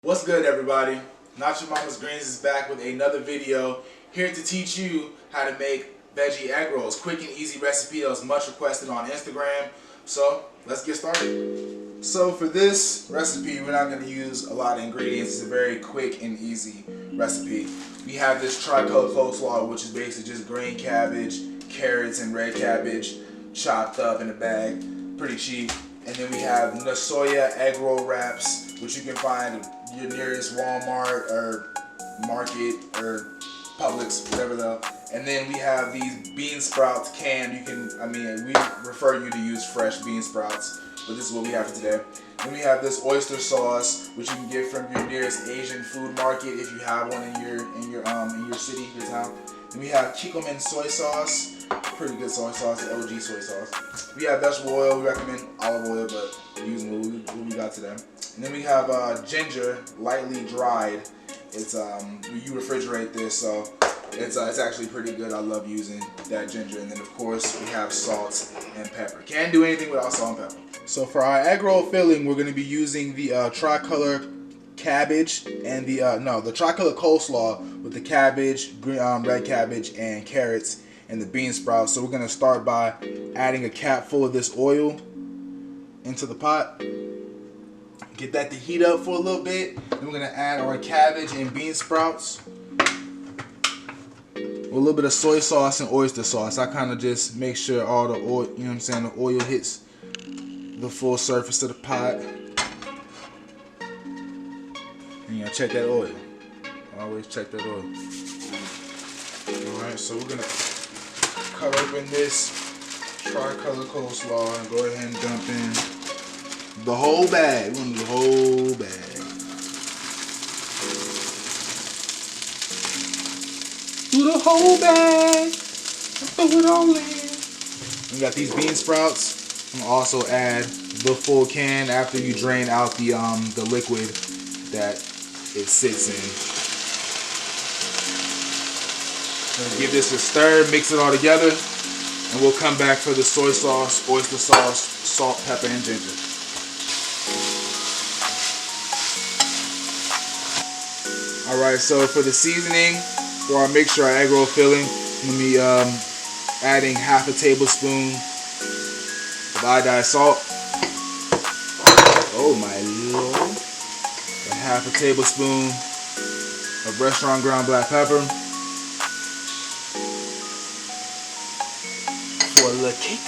What's good, everybody? Not Your Mama's Greens is back with another video, here to teach you how to make veggie egg rolls. Quick and easy recipe that was much requested on Instagram. So let's get started. So for this recipe, we're not going to use a lot of ingredients. It's a very quick and easy recipe. We have this tricolor coleslaw, which is basically just green cabbage, carrots, and red cabbage chopped up in a bag. Pretty cheap. And then we have soya egg roll wraps, which you can find at your nearest Walmart or market or Publix, whatever though. And then we have these bean sprouts canned. We refer you to use fresh bean sprouts, but this is what we have for today. Then we have this oyster sauce, which you can get from your nearest Asian food market if you have one in your city, your town. Then we have Kikkoman soy sauce. Pretty good soy sauce, OG soy sauce. We have vegetable oil. We recommend olive oil, but using what we got today. And then we have ginger, lightly dried. It's you refrigerate this, so it's actually pretty good. I love using that ginger. And then of course we have salt and pepper. Can't do anything without salt and pepper. So for our egg roll filling, we're going to be using the tricolor cabbage and the tricolor coleslaw with the cabbage, red cabbage, and carrots, and the bean sprouts. So we're going to start by adding a cap full of this oil into the pot. Get that to heat up for a little bit. Then we're going to add our cabbage and bean sprouts with a little bit of soy sauce and oyster sauce. I kind of just make sure all the oil, the oil hits the full surface of the pot. And check that oil. Always check that oil. Alright, so we're going to cut open this tricolor coleslaw and go ahead and dump in the whole bag. We're going to do the whole bag. Do the whole bag. Throw it all in. We got these bean sprouts. I'm going to also add the full can after you drain out the liquid that it sits in. Gonna give this a stir, mix it all together, and we'll come back for the soy sauce, oyster sauce, salt, pepper, and ginger. Alright, so for the seasoning, for our mixture, our egg roll filling, I'm going to be adding half a tablespoon of iodized salt. Oh my lord. Half a tablespoon of restaurant ground black pepper. For the kick,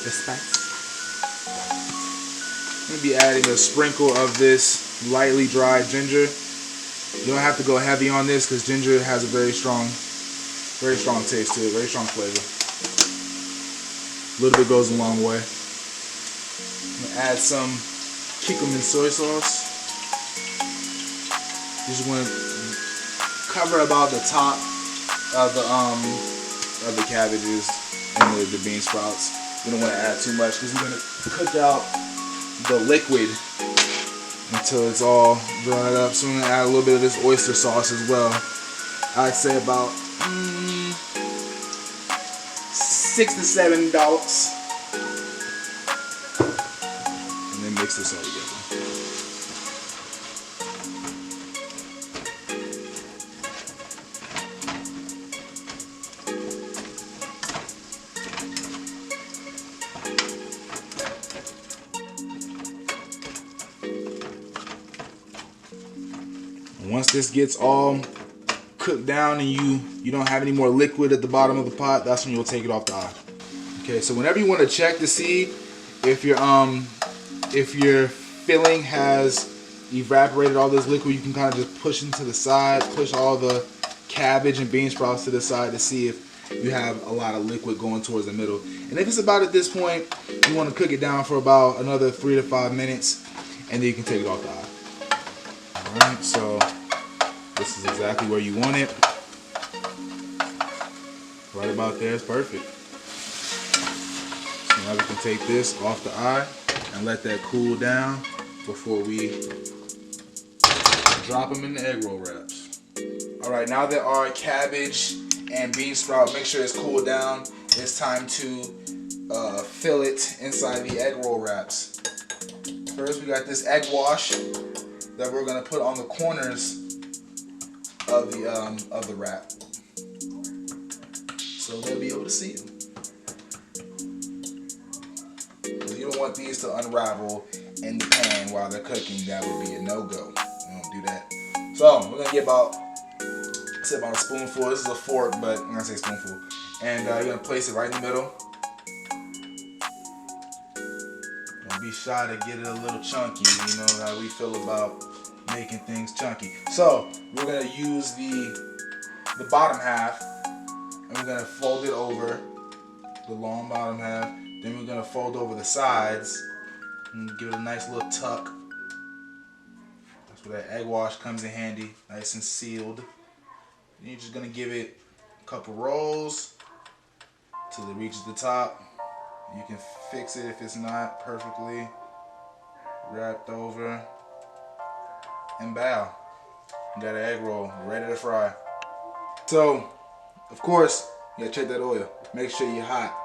the spice. I'm going to be adding a sprinkle of this lightly dried ginger. You don't have to go heavy on this because ginger has a very strong taste to it, very strong flavor. A little bit goes a long way. I'm going to add some Kikkoman soy sauce. You just want to cover about the top of the cabbages and the bean sprouts. You don't want to add too much because we're going to cook out the liquid until it's all dried up. So I'm going to add a little bit of this oyster sauce as well. I'd say about 6 to 7 dollars. And then mix this all together. Once this gets all cooked down and you don't have any more liquid at the bottom of the pot, that's when you'll take it off the eye. Okay, so whenever you want to check to see if your filling has evaporated all this liquid, you can kind of just push into the side, push all the cabbage and bean sprouts to the side to see if you have a lot of liquid going towards the middle. And if it's about at this point, you want to cook it down for about another 3 to 5 minutes, and then you can take it off the eye. Alright, so this is exactly where you want it. Right about there is perfect. So now we can take this off the eye and let that cool down before we drop them in the egg roll wraps. Alright, now that our cabbage and bean sprout mixture is cooled down, it's time to fill it inside the egg roll wraps. First we got this egg wash. that we're gonna put on the corners of the wrap, so they'll be able to see them. Because you don't want these to unravel in the pan while they're cooking. That would be a no-go. We don't do that. So we're gonna get about a spoonful. This is a fork, but I'm gonna say spoonful. And you're gonna place it right in the middle. Don't be shy to get it a little chunky. You know how we feel about making things chunky. So we're gonna use the bottom half, and we're gonna fold it over the long bottom half. Then we're gonna fold over the sides and give it a nice little tuck. That's where that egg wash comes in handy, nice and sealed. And you're just gonna give it a couple rolls till it reaches the top. You can fix it if it's not perfectly wrapped over. And bow. You got an egg roll ready to fry. So, of course, you gotta check that oil. Make sure you're hot.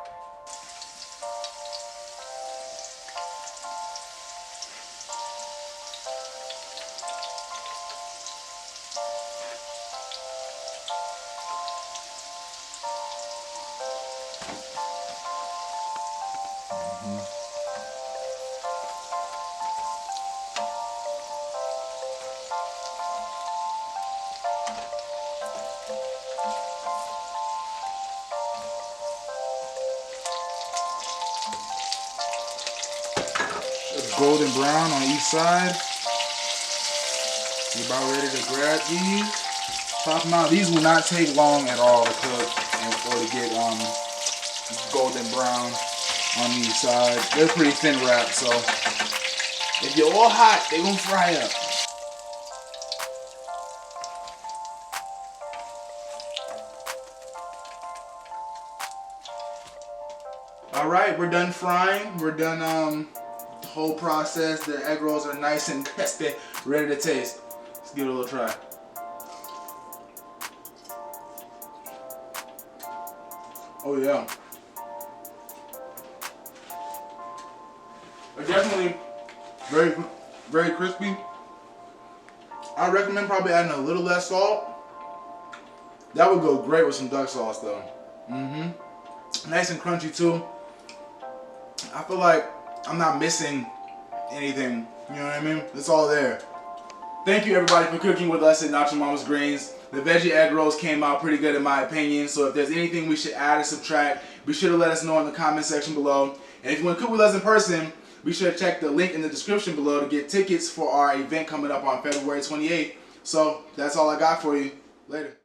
Golden brown on each side. You're about ready to grab these. Pop them out. These will not take long at all to cook or to get golden brown on each side. They're pretty thin wrapped, so if you're all hot, they're gonna fry up. All right, we're done frying. We're done the whole process. The egg rolls are nice and crispy, ready to taste. Let's give it a little try. Oh yeah. They're definitely very, very crispy. I recommend probably adding a little less salt. That would go great with some duck sauce though. Nice and crunchy too. I feel like I'm not missing anything. You know what I mean? It's all there. Thank you everybody for cooking with us at Nacho Mama's Greens. The veggie egg rolls came out pretty good in my opinion. So if there's anything we should add or subtract, be sure to let us know in the comment section below. And if you want to cook with us in person, be sure to check the link in the description below to get tickets for our event coming up on February 28th. So that's all I got for you. Later.